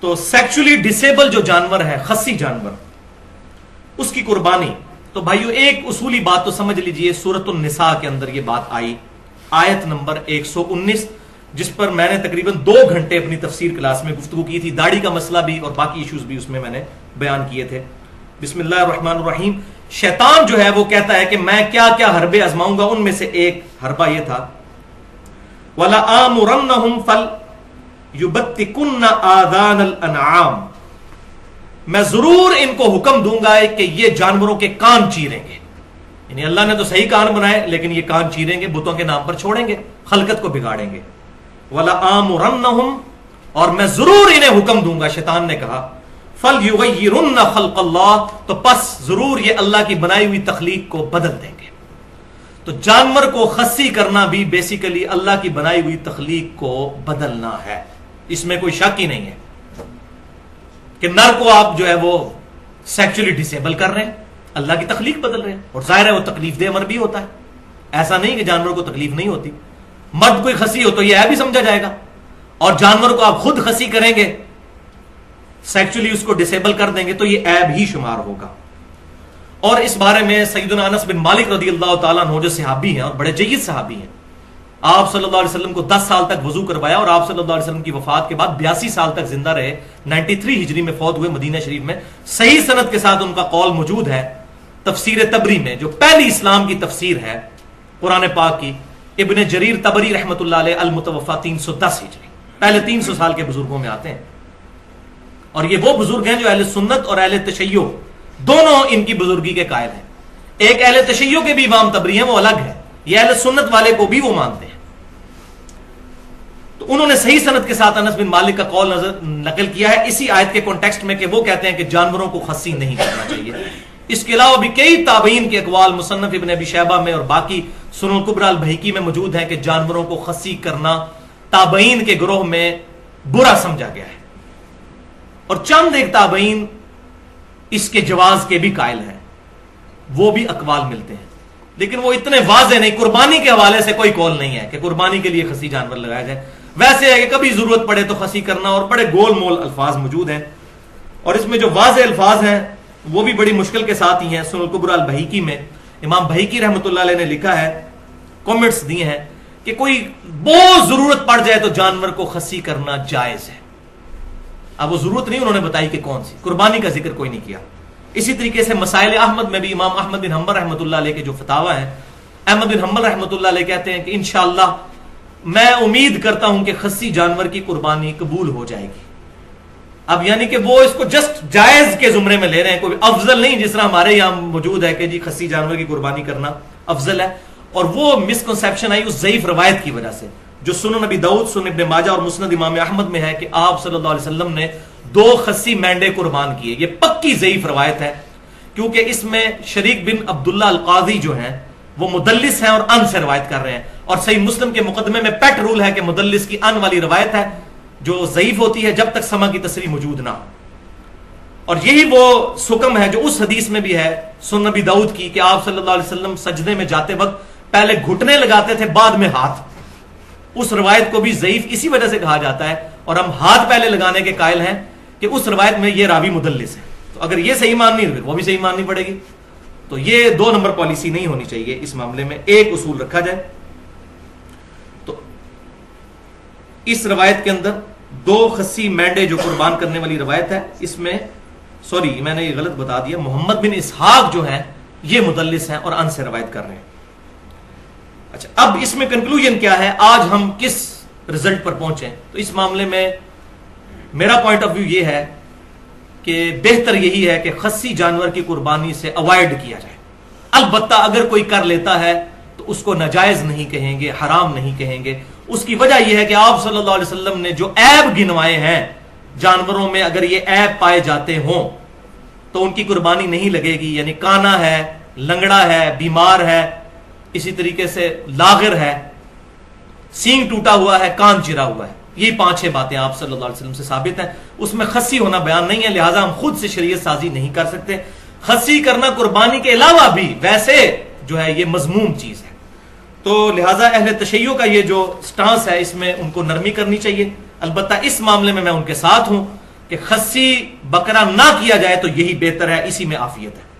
تو sexually disable جو جانور ہے، خصی جانور، اس کی قربانی، تو بھائیو ایک اصولی بات تو سمجھ لیجئے، سورۃ النساء کے اندر یہ بات آئی، آیت نمبر 119، جس پر میں نے تقریباً 2 گھنٹے اپنی تفسیر کلاس میں گفتگو کی تھی، داڑھی کا مسئلہ بھی اور باقی ایشوز بھی اس میں نے بیان کیے تھے۔ بسم اللہ الرحمن الرحیم۔ شیطان جو ہے وہ کہتا ہے کہ میں کیا کیا حربے آزماؤں گا، ان میں سے ایک حربہ یہ تھا وَلَآمُرَنَّهُمْ فَلْيُبَتِّكُنَّ آذَانَ الْأَنْعَامِ، میں ضرور ان کو حکم دوں گا کہ یہ جانوروں کے کان چیریں گے، یعنی اللہ نے تو صحیح کان بنائے لیکن یہ کان چیریں گے، بتوں کے نام پر چھوڑیں گے، خلقت کو بگاڑیں گے۔ وَلَآمُرَنَّهُمْ، اور میں ضرور انہیں حکم دوں گا، شیطان نے کہا، فَلْيُغَيِّرُنَّ خَلْقَ اللَّهِ، تو پس ضرور یہ اللہ کی بنائی ہوئی تخلیق کو بدل دیں گے۔ تو جانور کو خصی کرنا بھی بیسیکلی اللہ کی بنائی ہوئی تخلیق کو بدلنا ہے، اس میں کوئی شک ہی نہیں ہے کہ نر کو آپ جو ہے وہ سیکچولی ڈسیبل کر رہے ہیں، اللہ کی تخلیق بدل رہے ہیں، اور ظاہر ہے وہ تکلیف دہ امر بھی ہوتا ہے، ایسا نہیں کہ جانور کو تکلیف نہیں ہوتی۔ مرد کوئی خصی ہو تو یہ عیب بھی سمجھا جائے گا، اور جانور کو آپ خود خصی کریں گے، سیکچولی اس کو ڈسیبل کر دیں گے تو یہ عیب ہی شمار ہوگا۔ اور اس بارے میں سیدنا انس بن مالک رضی اللہ تعالیٰ عنہ جو صحابی ہیں اور بڑے جید صحابی ہیں، آپ صلی اللہ علیہ وسلم کو 10 سال تک وضو کروایا، اور آپ صلی اللہ علیہ وسلم کی وفات کے بعد 82 سال تک زندہ رہے، 93 ہجری میں فوت ہوئے مدینہ شریف میں۔ صحیح سند کے ساتھ ان کا قول موجود ہے تفسیر تبری میں، جو پہلی اسلام کی تفسیر ہے قرآن پاک کی، ابن جریر تبری رحمۃ اللہ علیہ، المتوفا 310 ہجری، پہلے 300 سال کے بزرگوں میں آتے ہیں، اور یہ وہ بزرگ ہیں جو اہل سنت اور اہل تشیع دونوں ان کی بزرگی کے قائل ہیں۔ ایک اہل تشیع کے بھی امام تبری ہیں، وہ الگ ہے، یہ اہل سنت والے کو بھی وہ مانتے ہیں۔ تو انہوں نے صحیح سند کے ساتھ انس بن مالک کا قول نقل کیا ہے اسی آیت کے کانٹیکسٹ میں، کہ وہ کہتے ہیں کہ جانوروں کو خصی نہیں کرنا چاہیے۔ اس کے علاوہ بھی کئی تابعین کے اقوال مصنف ابن ابی شیبہ میں اور باقی سنن الکبریٰ البیہقی میں موجود ہیں کہ جانوروں کو خصی کرنا تابعین کے گروہ میں برا سمجھا گیا ہے، اور چند ایک تابعین اس کے جواز کے بھی قائل ہیں، وہ بھی اقوال ملتے ہیں، لیکن وہ اتنے واضح نہیں۔ قربانی کے حوالے سے کوئی قول نہیں ہے کہ قربانی کے لیے خصی جانور لگایا جائے، ویسے ہے کہ کبھی ضرورت پڑے تو خصی کرنا، اور بڑے گول مول الفاظ موجود ہیں، اور اس میں جو واضح الفاظ ہیں وہ بھی بڑی مشکل کے ساتھ ہی ہیں۔ سنن الکبریٰ البیہقی میں امام بہیقی رحمۃ اللہ علیہ نے لکھا ہے، کامنٹس دیے ہیں کہ کوئی بہت ضرورت پڑ جائے تو جانور کو خصی کرنا جائز ہے۔ اب وہ ضرورت نہیں انہوں نے بتائی کہ کون سی، قربانی کا ذکر کوئی نہیں کیا۔ اسی طریقے سے مسائل احمد میں بھی امام احمد بن حنبل رحمۃ اللہ علیہ کے جو فتاوی ہیں، احمد بن حنبل رحمۃ اللہ علیہ کہتے ہیں کہ انشاءاللہ میں امید کرتا ہوں کہ خصی جانور کی قربانی قبول ہو جائے گی۔ اب یعنی کہ وہ اس کو جسٹ جائز کے زمرے میں لے رہے ہیں، کوئی افضل نہیں، جس طرح ہمارے یہاں موجود ہے کہ جی خصی جانور کی قربانی کرنا افضل ہے۔ اور وہ مسکنسیپشن آئی اس ضعیف روایت کی وجہ سے، جو سنن نبی داؤد، سنن ابن ماجہ اور مسند امام احمد میں ہے کہ آپ صلی اللہ علیہ وسلم نے 2 خصی مینڈے قربان کیے۔ یہ پکی ضعیف روایت ہے، کیونکہ اس میں شریک بن عبداللہ القاضی جو ہیں وہ مدلس ہیں اور ان سے روایت کر رہے ہیں، اور صحیح مسلم کے مقدمے میں پیٹ رول ہے کہ مدلس کی ان والی روایت ہے جو ضعیف ہوتی ہے جب تک سما کی تصریح موجود نہ ہو۔ اور یہی وہ حکم ہے جو اس حدیث میں بھی ہے سنن نبی داؤد کی، کہ آپ صلی اللہ علیہ وسلم سجدے میں جاتے وقت پہلے گھٹنے لگاتے تھے، بعد میں ہاتھ۔ اس روایت کو بھی ضعیف اسی وجہ سے کہا جاتا ہے، اور ہم ہاتھ پہلے لگانے کے قائل ہیں کہ اس روایت میں یہ راوی مدلس ہے، تو اگر یہ صحیح ماننی ہے وہ بھی صحیح ماننی پڑے گی۔ تو یہ 2 نمبر پالیسی نہیں ہونی چاہیے اس معاملے میں، ایک اصول رکھا جائے۔ تو اس روایت کے اندر 2 خصی مینڈے جو قربان کرنے والی روایت ہے، اس میں سوری میں نے یہ غلط بتا دیا، محمد بن اسحاق جو ہیں یہ مدلس ہیں اور ان سے روایت کر رہے ہیں۔ اچھا، اب اس میں کنکلوژن کیا ہے، آج ہم کس رزلٹ پر پہنچے؟ تو اس معاملے میں میرا پوائنٹ آف ویو یہ ہے کہ بہتر یہی ہے کہ خصی جانور کی قربانی سے اوائڈ کیا جائے۔ البتہ اگر کوئی کر لیتا ہے تو اس کو ناجائز نہیں کہیں گے، حرام نہیں کہیں گے۔ اس کی وجہ یہ ہے کہ آپ صلی اللہ علیہ وسلم نے جو عیب گنوائے ہیں جانوروں میں، اگر یہ عیب پائے جاتے ہوں تو ان کی قربانی نہیں لگے گی، یعنی کانا ہے، لنگڑا ہے، بیمار ہے، اسی طریقے سے لاغر ہے، سینگ ٹوٹا ہوا ہے، کان چرا ہوا ہے، یہ 5-6 باتیں آپ صلی اللہ علیہ وسلم سے ثابت ہیں، اس میں خصی ہونا بیان نہیں ہے، لہٰذا ہم خود سے شریعت سازی نہیں کر سکتے۔ خصی کرنا قربانی کے علاوہ بھی ویسے جو ہے یہ مذموم چیز ہے، تو لہٰذا اہل تشیع کا یہ جو سٹانس ہے اس میں ان کو نرمی کرنی چاہیے۔ البتہ اس معاملے میں ان کے ساتھ ہوں کہ خسی بکرا نہ کیا جائے تو یہی بہتر ہے، اسی میں عافیت ہے۔